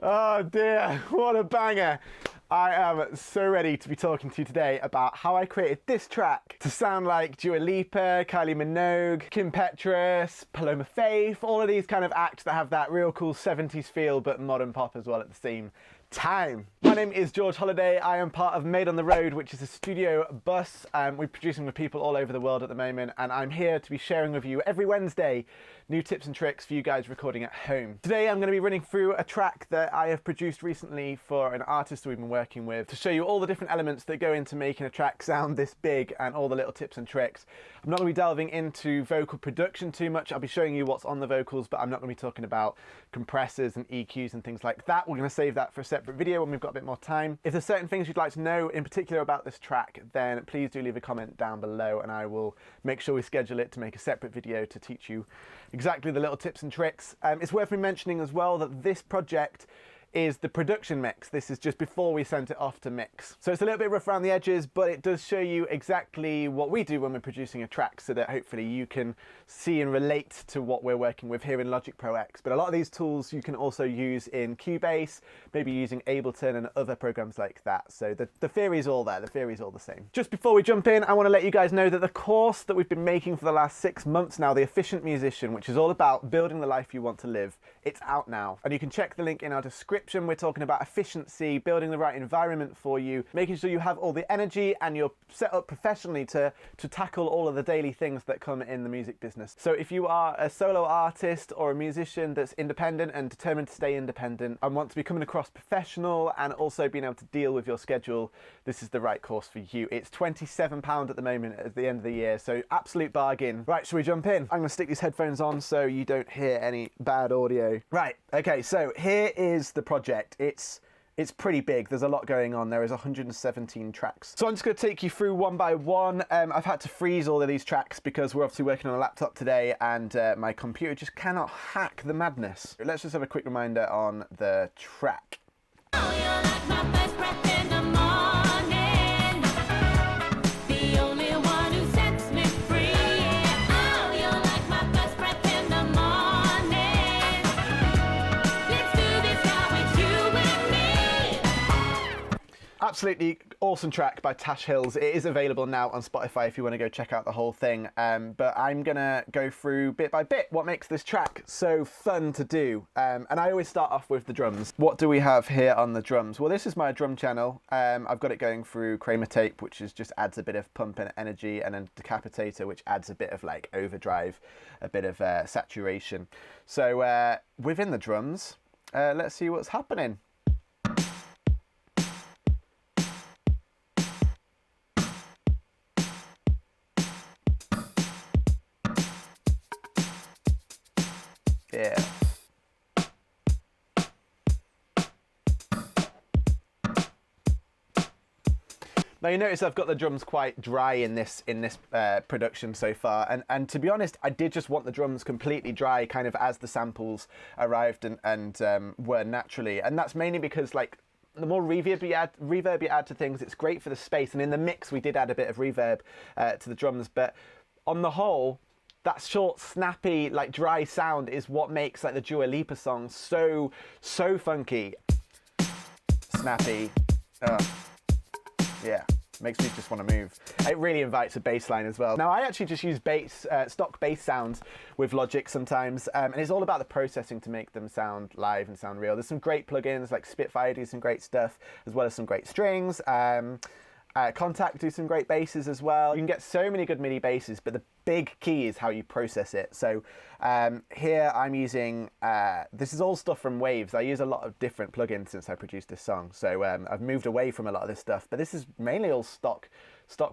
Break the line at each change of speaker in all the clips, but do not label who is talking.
Oh dear, what a banger. I am so ready to be talking to you today about how I created this track to sound like Dua Lipa, Kyllie Minogue, Petras Paloma Faith, all of these kind of acts that have that real cool 70s feel but modern pop as well at the same time. My name is George Holliday. I am part of Made on the Road, which is a studio bus. We're producing with people all over the world at the moment, and I'm here to be sharing with you every Wednesday new tips and tricks for you guys recording at home. Today I'm going to be running through a track that I have produced recently for an artist that we've been working with to show you all the different elements that go into making a track sound this big and all the little tips and tricks. I'm not going to be delving into vocal production too much. I'll be showing you what's on the vocals, but I'm not going to be talking about compressors and EQs and things like that. We're going to save that for a separate video when we've got a bit more time. If there's certain things you'd like to know in particular about this track, then please do leave a comment down below and I will make sure we schedule it to make a separate video to teach you exactly the little tips and tricks. It's worth me mentioning as well that this project is the production mix. This is just before we sent it off to mix. So it's a little bit rough around the edges, but it does show you exactly what we do when we're producing a track so that hopefully you can see and relate to what we're working with here in Logic Pro X. But a lot of these tools you can also use in Cubase, maybe using Ableton and other programs like that. So the theory is all there, the theory is all the same. Just before we jump in, I want to let you guys know that the course that we've been making for the last 6 months now, The Efficient Musician, which is all about building the life you want to live, it's out now. And you can check the link in our description. We're talking about efficiency, building the right environment for you, making sure you have all the energy and you're set up professionally to tackle all of the daily things that come in the music business. So if you are a solo artist or a musician that's independent and determined to stay independent and want to be coming across professional and also being able to deal with your schedule, this is the right course for you. It's £27 at the moment at the end of the year, so absolute bargain. Right, shall we jump in? I'm going to stick these headphones on so you don't hear any bad audio. Right, okay, so here is the project. It's pretty big. There's a lot going on. There is 117 tracks. So I'm just going to take you through one by one. I've had to freeze all of these tracks because we're obviously working on a laptop today and my computer just cannot hack the madness. Let's just have a quick reminder on the track. Oh, you're like my best breath in the morning, the only one who sets me free. Oh, you're like my best breath in the morning. Let's do this now, it's you and me. Absolutely awesome track by Tash Hills. It is available now on Spotify if you want to go check out the whole thing. But I'm gonna go through bit by bit what makes this track so fun to do. And I always start off with the drums. What do we have here on the drums? Well, this is my drum channel. I've got it going through Kramer tape, which just adds a bit of pump and energy, and then decapitator, which adds a bit of like overdrive, a bit of saturation. So within the drums, let's see what's happening. Yeah. Now you notice I've got the drums quite dry in this production so far, and to be honest, I did just want the drums completely dry, kind of as the samples arrived and were naturally, and that's mainly because like the more reverb you add to things, it's great for the space, and in the mix we did add a bit of reverb to the drums, but on the whole, that short, snappy, like dry sound is what makes like the Dua Lipa songs so funky. Snappy. Yeah, makes me just want to move. It really invites a bass line as well. Now I actually just use stock bass sounds with Logic sometimes, and it's all about the processing to make them sound live and sound real. There's some great plugins like Spitfire do some great stuff, as well as some great strings. Contact do some great basses as well. You can get so many good MIDI basses, but the big key is how you process it. So here I'm using, this is all stuff from Waves. I use a lot of different plugins since I produced this song. So I've moved away from a lot of this stuff, but this is mainly all stock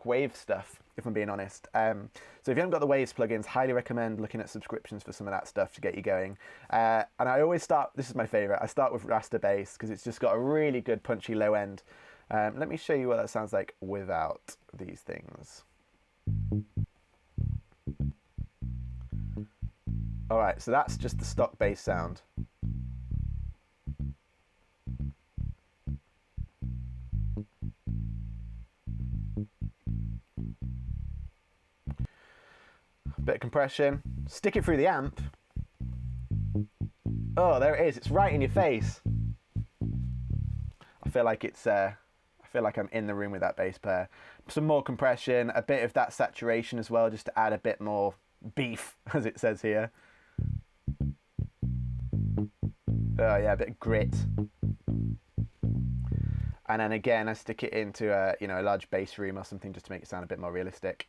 Wave stuff, if I'm being honest. So if you haven't got the Waves plugins, highly recommend looking at subscriptions for some of that stuff to get you going. And I always start, this is my favorite, I start with raster bass because it's just got a really good punchy low end. Let me show you what that sounds like without these things. All right, so that's just the stock bass sound. Bit of compression, stick it through the amp. Oh, there it is, it's right in your face. I feel like it's I feel like I'm in the room with that bass player. Some more compression, a bit of that saturation as well, just to add a bit more beef, as it says here. Oh yeah, a bit of grit. And then again, I stick it into a, you know, a large bass room or something just to make it sound a bit more realistic.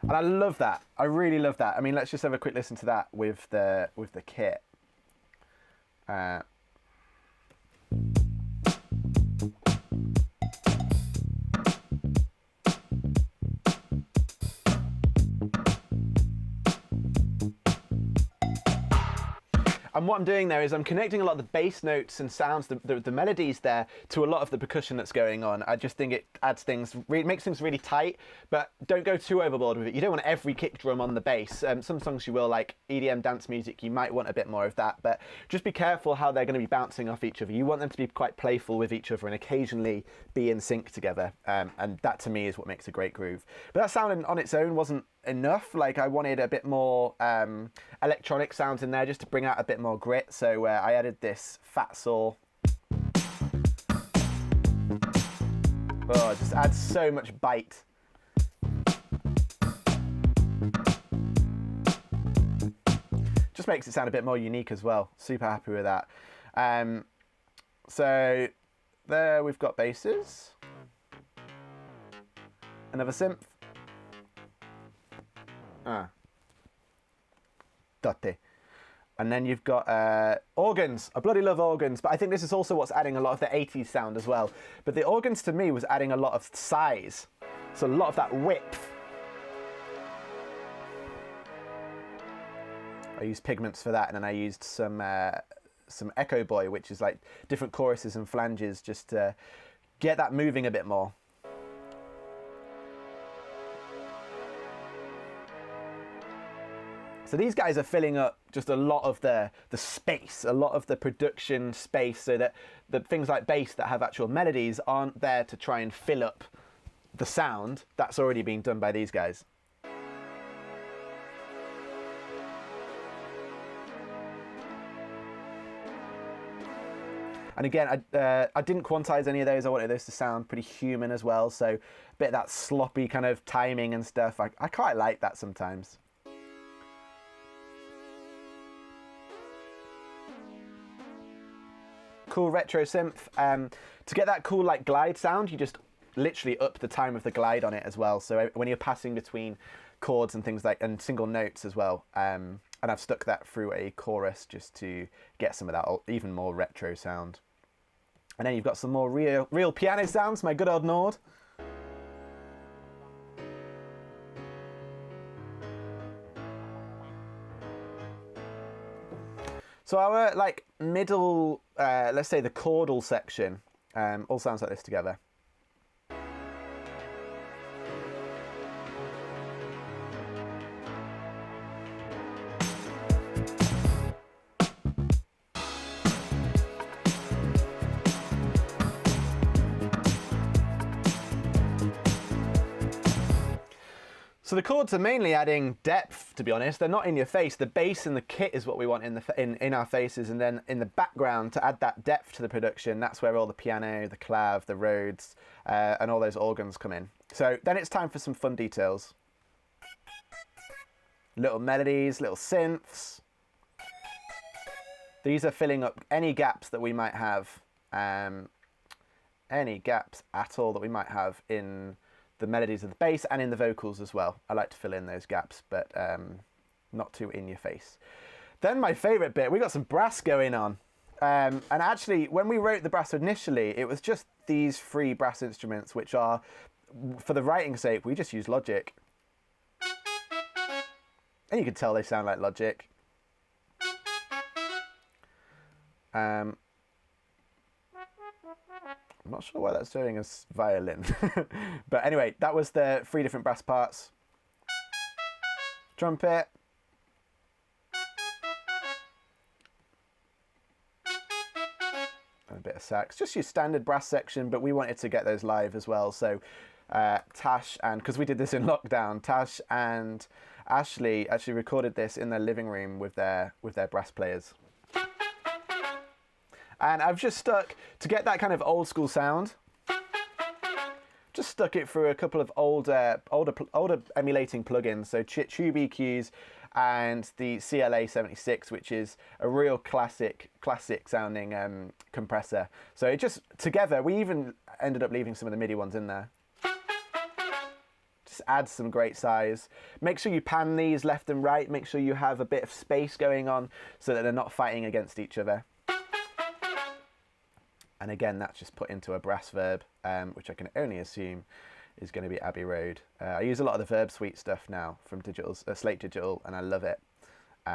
And I love that. I really love that. I mean, let's just have a quick listen to that with the kit. And what I'm doing there is I'm connecting a lot of the bass notes and sounds, the melodies there, to a lot of the percussion that's going on. I just think it adds things, makes things really tight, but don't go too overboard with it. You don't want every kick drum on the bass. Some songs you will, like EDM dance music, you might want a bit more of that, but just be careful how they're going to be bouncing off each other. You want them to be quite playful with each other and occasionally be in sync together. And that to me is what makes a great groove. But that sound on its own wasn't enough. Like, I wanted a bit more electronic sounds in there just to bring out a bit more grit, so I added this fat saw. Oh, it just adds so much bite. Just makes it sound a bit more unique as well. Super happy with that. So there we've got basses, another synth. Dotte. And then you've got organs. I bloody love organs, but I think this is also what's adding a lot of the 80s sound as well. But the organs to me was adding a lot of size, so a lot of that width. I used pigments for that, and then I used some Echo Boy, which is like different choruses and flanges, just to get that moving a bit more. So these guys are filling up just a lot of the space, a lot of the production space, so that the things like bass that have actual melodies aren't there to try and fill up the sound. That's already being done by these guys. And again, I didn't quantize any of those. I wanted those to sound pretty human as well. So a bit of that sloppy kind of timing and stuff. I quite like that sometimes. Cool retro synth. To get that cool like glide sound, you just literally up the time of the glide on it as well. So when you're passing between chords and things like, and single notes as well. And I've stuck that through a chorus just to get some of that even more retro sound. And then you've got some more real piano sounds, my good old Nord. So our like middle, let's say the chordal section, all sounds like this together. So the chords are mainly adding depth, to be honest. They're not in your face. The bass and the kit is what we want in our faces, and then in the background to add that depth to the production, that's where all the piano, the clav, the Rhodes, and all those organs come in. So then it's time for some fun details. Little melodies, little synths. These are filling up any gaps that we might have, any gaps at all that we might have in the melodies of the bass and in the vocals as well. I like to fill in those gaps, but not too in your face. Then my favourite bit, we got some brass going on. And actually, when we wrote the brass initially, it was just these 3 brass instruments, which are, for the writing's sake, we just use Logic. And you can tell they sound like Logic. I'm not sure why that's doing as violin. But anyway, that was the 3 different brass parts. Trumpet. And a bit of sax. Just your standard brass section, but we wanted to get those live as well. So Tash, and because we did this in lockdown, Tash and Ashley actually recorded this in their living room with their brass players. And I've just stuck, to get that kind of old school sound, just stuck it through a couple of older emulating plugins. So Tube EQs and the CLA 76, which is a real classic sounding compressor. So it just, together, we even ended up leaving some of the MIDI ones in there. Just adds some great size. Make sure you pan these left and right. Make sure you have a bit of space going on so that they're not fighting against each other. And again, that's just put into a brass verb, which I can only assume is going to be Abbey Road. I use a lot of the Verb Suite stuff now from Slate Digital, and I love it. So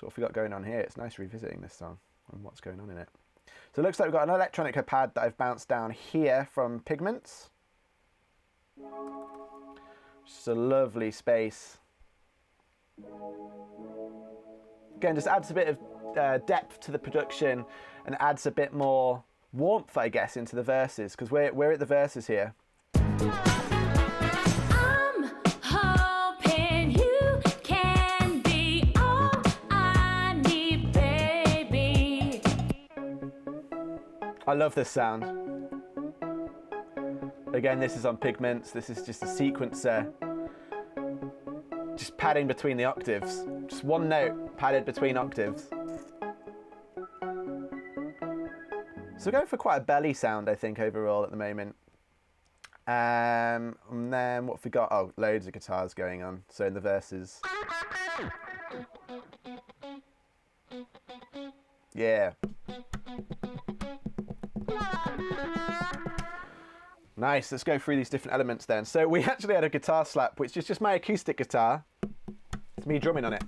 what have we got going on here? It's nice revisiting this song and what's going on in it. So it looks like we've got an electronica pad that I've bounced down here from Pigments. Just a lovely space. Again, just adds a bit of depth to the production and adds a bit more warmth, I guess, into the verses, because we're at the verses here.
I'm hoping you can be all I need, baby.
I love this sound. Again, this is on Pigments. This is just a sequencer, just padding between the octaves. Just one note padded between octaves. So we're going for quite a belly sound, I think, overall at the moment. And then what have we got? Oh, loads of guitars going on. So in the verses. Yeah. Nice, let's go through these different elements then. So we actually had a guitar slap, which is just my acoustic guitar. It's me drumming on it.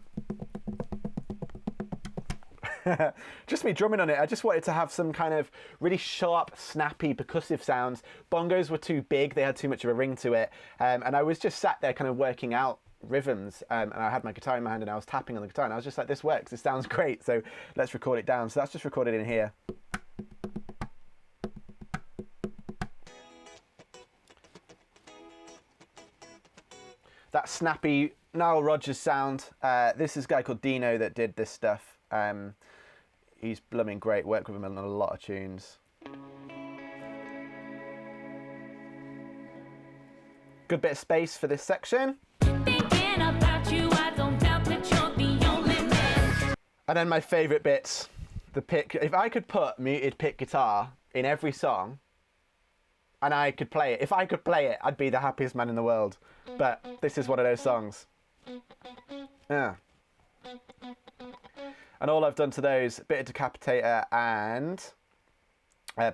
Just me drumming on it. I just wanted to have some kind of really sharp, snappy, percussive sounds. Bongos were too big, they had too much of a ring to it. And I was just sat there kind of working out rhythms, and I had my guitar in my hand and I was tapping on the guitar and I was just like, this works, this sounds great, so let's record it down. So that's just recorded in here. That snappy Nile Rodgers sound. This is a guy called Dino that did this stuff. He's blooming great. Worked with him on a lot of tunes. Good bit of space for this section.
Thinking about you, I don't doubt that you're the only man.
And then my favourite bits, the pick. If I could put muted pick guitar in every song, and I could play it, if I could play it, I'd be the happiest man in the world. But this is one of those songs. Yeah. And all I've done to those, a bit of decapitator and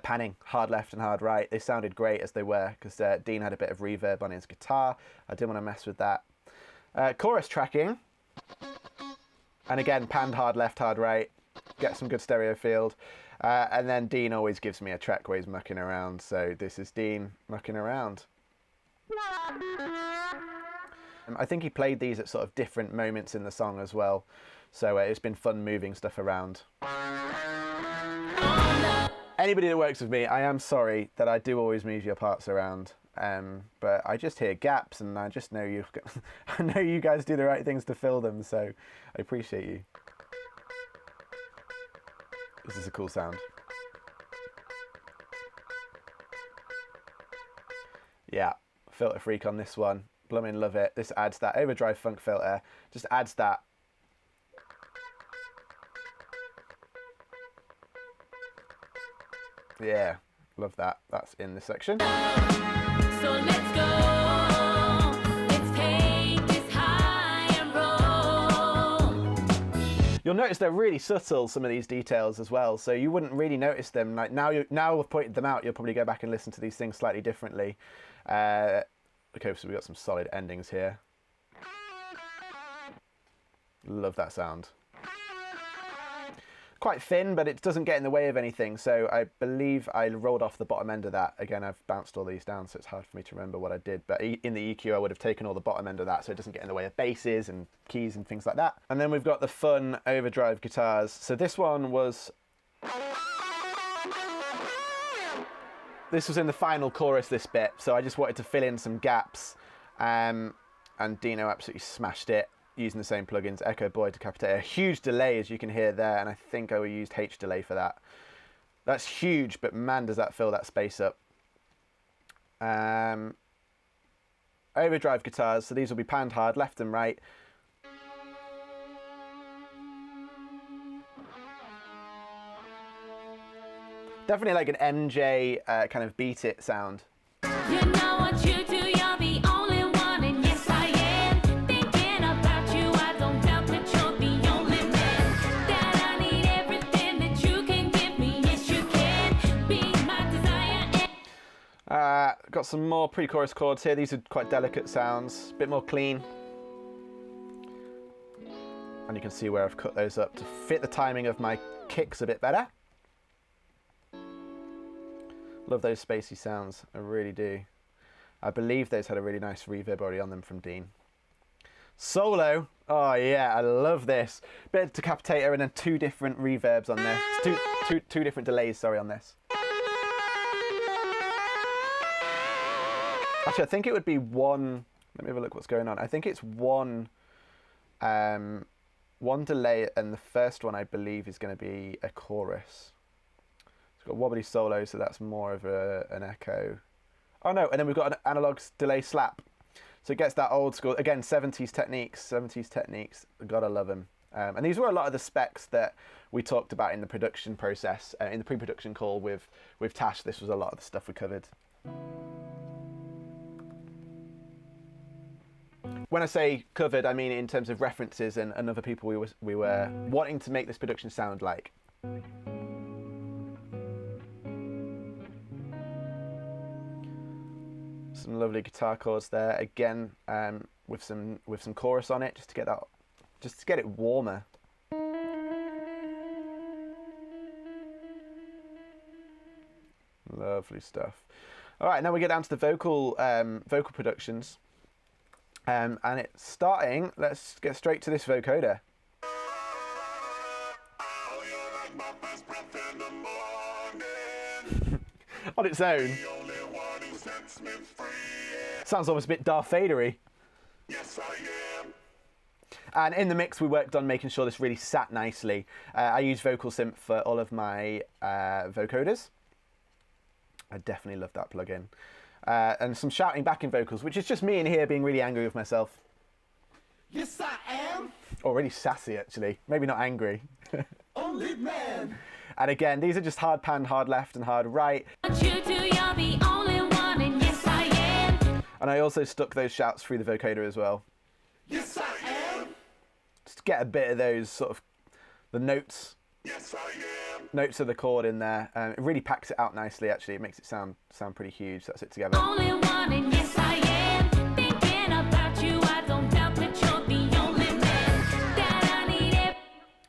panning, hard left and hard right. They sounded great as they were, because Dean had a bit of reverb on his guitar. I didn't want to mess with that. Chorus tracking. And again, panned hard left, hard right. Get some good stereo field. And then Dean always gives me a track where he's mucking around. So this is Dean mucking around. I think he played these at sort of different moments in the song as well. So it's been fun moving stuff around. Anybody that works with me, I am sorry that I do always move your parts around. But I just hear gaps and I just know you I know you guys do the right things to fill them, so I appreciate you. This is a cool sound. Yeah, filter freak on this one. Blooming love it. This adds that overdrive funk filter. Just adds that. Yeah, love that. That's in this section.
So let's go. Let's take this high and roll.
You'll notice they're really subtle, some of these details as well, so you wouldn't really notice them. Like now I've pointed them out, you'll probably go back and listen to these things slightly differently. Okay, so we've got some solid endings here. Love that sound. Quite thin, but it doesn't get in the way of anything, so I believe I rolled off the bottom end of that. Again, I've bounced all these down, so it's hard for me to remember what I did, but in the EQ I would have taken all the bottom end of that so it doesn't get in the way of basses and keys and things like that. And then we've got the fun overdrive guitars. So this one was... This was in the final chorus, this bit, so I just wanted to fill in some gaps, and Dino absolutely smashed it. using the same plugins, Echo Boy, Decapitator. Huge delay, as you can hear there, and I think I used H delay for that. That's huge, but man, does that fill that space up. Overdrive guitars, so these will be panned hard, left and right. Definitely like an MJ kind of beat it sound.
You know what you do, you're the only one, and yes I am thinking about you. I don't doubt that you're the only man, that I need everything that you can give me. Yes you can be my desire.
Got some more pre-chorus chords here. These are quite delicate sounds, a bit more clean. And you can see where I've cut those up to fit the timing of my kicks a bit better. Love those spacey sounds, I really do. I believe those had a really nice reverb already on them from Dean. Solo, oh yeah, I love this. Bit of Decapitator and then 2 different reverbs on this. Two different delays, sorry, on this. Actually, I think it would be one, let me have a look what's going on. I think it's one delay, and the first one I believe is going to be a chorus. It's got wobbly solo, so that's more of an echo. Oh no, and then we've got an analog delay slap. So it gets that old school, again, 70s techniques, gotta love them. And these were a lot of the specs that we talked about in the production process, in the pre-production call with Tash. This was a lot of the stuff we covered. When I say covered, I mean in terms of references and other people we were wanting to make this production sound like. Some lovely guitar chords there again, with some chorus on it, just to get it warmer. Lovely stuff. All right, now we get down to the vocal productions, and it's starting. Let's get straight to this vocoder. On its own. Sounds almost a bit Darth Vader-y. Yes, I am. And in the mix, we worked on making sure this really sat nicely. I use Vocal Synth for all of my vocoders. I definitely love that plugin. And some shouting back in vocals, which is just me in here being really angry with myself. Yes, I am. Or really sassy, actually. Maybe not angry. Only man. And again, these are just hard pan, hard left, and hard right.
What you do, you're the only one, and yes I am.
And I also stuck those shouts through the vocoder as well. Yes, I am. Just to get a bit of those sort of the notes. Yes, I am. Notes of the chord in there. It really packs it out nicely. Actually, it makes it sound pretty huge. That's it together.
Only one, and yes I am thinking about you. I don't doubt that you're the only man, that I need it.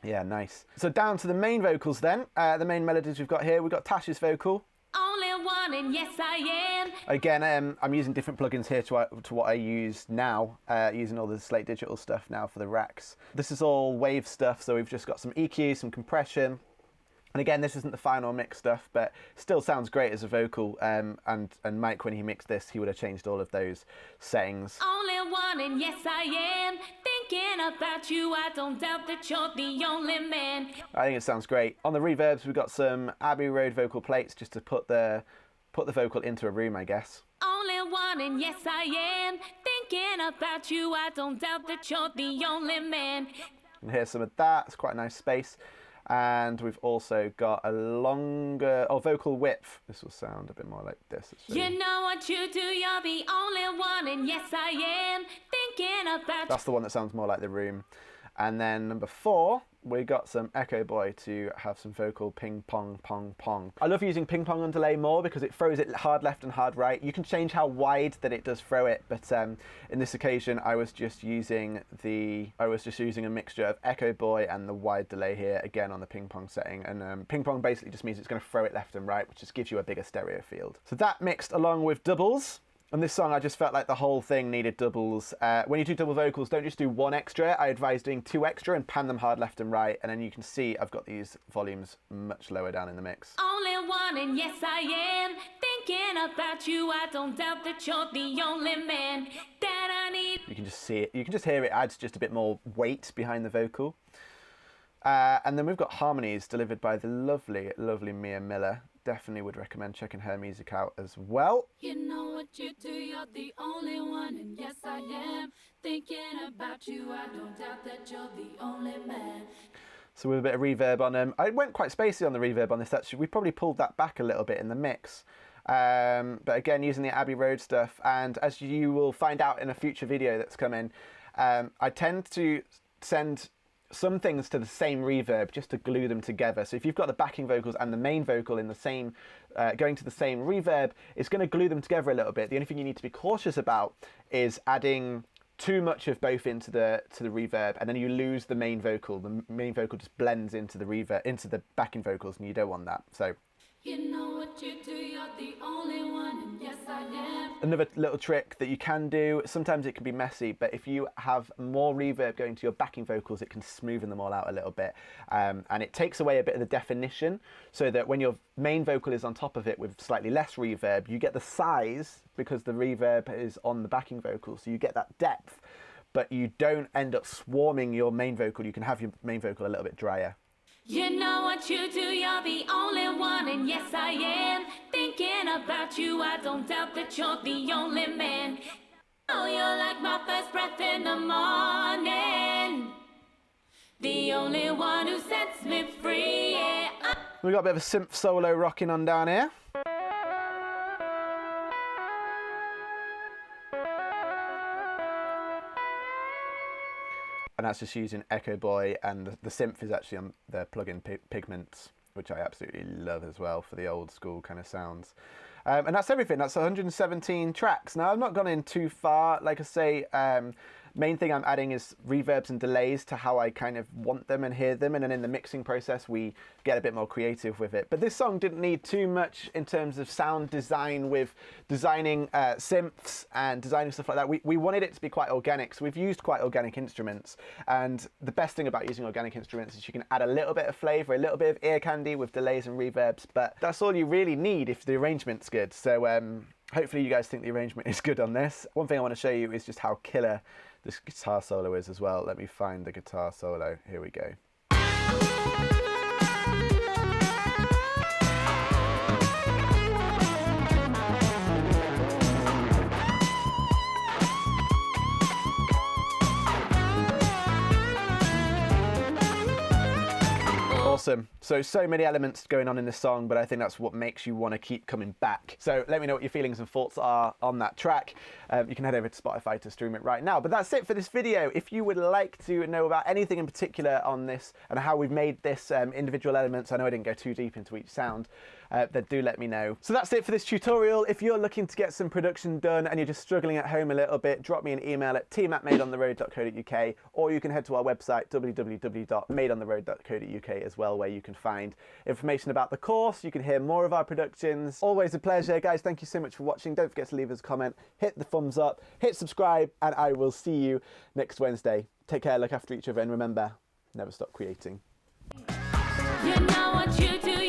Yeah, nice. So down to the main vocals then. The main melodies we've got here. We've got Tash's vocal.
Only one, and yes I am.
Again, I'm using different plugins here to what I use now, using all the Slate Digital stuff now for the racks. This is all wave stuff, so we've just got some EQ, some compression. And again, this isn't the final mix stuff, but still sounds great as a vocal. And Mike, when he mixed this, he would have changed all of those settings.
Only one, and yes I am thinking about you. I don't doubt that you're the only man.
I think it sounds great. On the reverbs, we've got some Abbey Road vocal plates just to put the vocal into a room, I guess.
Only one, and yes I am thinking about you. I don't doubt that you're the only man.
And here's some of that. It's quite a nice space. And we've also got a longer vocal width. This will sound a bit more like this.
You know what you do, you're the only one, and yes I am thinking about.
That's the one that sounds more like the room. And then number 4, we got some Echo Boy to have some vocal ping pong pong pong. I love using ping pong on delay more because it throws it hard left and hard right. You can change how wide that it does throw it, but in this occasion I was just using a mixture of Echo Boy and the wide delay here again on the ping pong setting. And ping pong basically just means it's going to throw it left and right, which just gives you a bigger stereo field. So that mixed along with doubles. On this song, I just felt like the whole thing needed doubles. When you do double vocals, don't just do 1 extra. I advise doing 2 extra and pan them hard left and right. And then you can see I've got these volumes much lower down in the mix.
Only one, and yes I am thinking about you. I don't doubt that you're the only man that I need.
You can just see it. You can just hear it adds just a bit more weight behind the vocal. And then we've got Harmonies delivered by the lovely, lovely Mia Miller. Definitely would recommend checking her music out as well.
You know what you do, you're the only one, and yes I am thinking about you. I don't doubt that you're the only man.
So with a bit of reverb on them. I went quite spacey on the reverb on this actually. We probably pulled that back a little bit in the mix. But again, using the Abbey Road stuff, and as you will find out in a future video that's coming, I tend to send some things to the same reverb just to glue them together. So if you've got the backing vocals and the main vocal in the same, going to the same reverb, it's going to glue them together a little bit. The only thing you need to be cautious about is adding too much of both into the reverb, and then you lose the main vocal. The main vocal just blends into the reverb, into the backing vocals, and you don't want that. So
You know what you do, you're the only one, and yes I am.
another little trick that you can do, sometimes it can be messy, but if you have more reverb going to your backing vocals, it can smoothen them all out a little bit. And it takes away a bit of the definition, so that when your main vocal is on top of it with slightly less reverb, you get the size because the reverb is on the backing vocal, so you get that depth, but you don't end up swarming your main vocal. You can have your main vocal a little bit drier.
You know what you do, you're the only one, and yes I am thinking about you. I don't doubt that you're the only man. Oh, you're like my first breath in the morning, the only one who sets me free. Yeah.
We've got a bit of a synth solo rocking on down here. And that's just using Echo Boy, and the synth is actually on the plugin Pigments, which I absolutely love as well for the old school kind of sounds. And that's everything. That's 117 tracks. Now, I've not gone in too far. Like I say, main thing I'm adding is reverbs and delays to how I kind of want them and hear them, and then in the mixing process we get a bit more creative with it. But this song didn't need too much in terms of sound design, with designing synths and designing stuff like that. We wanted it to be quite organic, so we've used quite organic instruments, and the best thing about using organic instruments is you can add a little bit of flavour, a little bit of ear candy with delays and reverbs, but that's all you really need if the arrangement's good. So hopefully you guys think the arrangement is good on this. One thing I want to show you is just how killer this guitar solo is as well. Let me find the guitar solo. Here we go. Awesome. So many elements going on in this song, but I think that's what makes you want to keep coming back. So let me know what your feelings and thoughts are on that track. You can head over to Spotify to stream it right now. But that's it for this video. If you would like to know about anything in particular on this and how we've made this individual elements, I know I didn't go too deep into each sound, then do let me know. So that's it for this tutorial. If you're looking to get some production done and you're just struggling at home a little bit, drop me an email at team@madeontheroad.co.uk, or you can head to our website www.madeontheroad.co.uk as well, where you can find information about the course. You can hear more of our productions. Always a pleasure, guys. Thank you so much for watching. Don't forget to leave us a comment, hit the thumbs up, hit subscribe, and I will see you next Wednesday. Take care, look after each other, and remember, never stop creating.
You know what you do.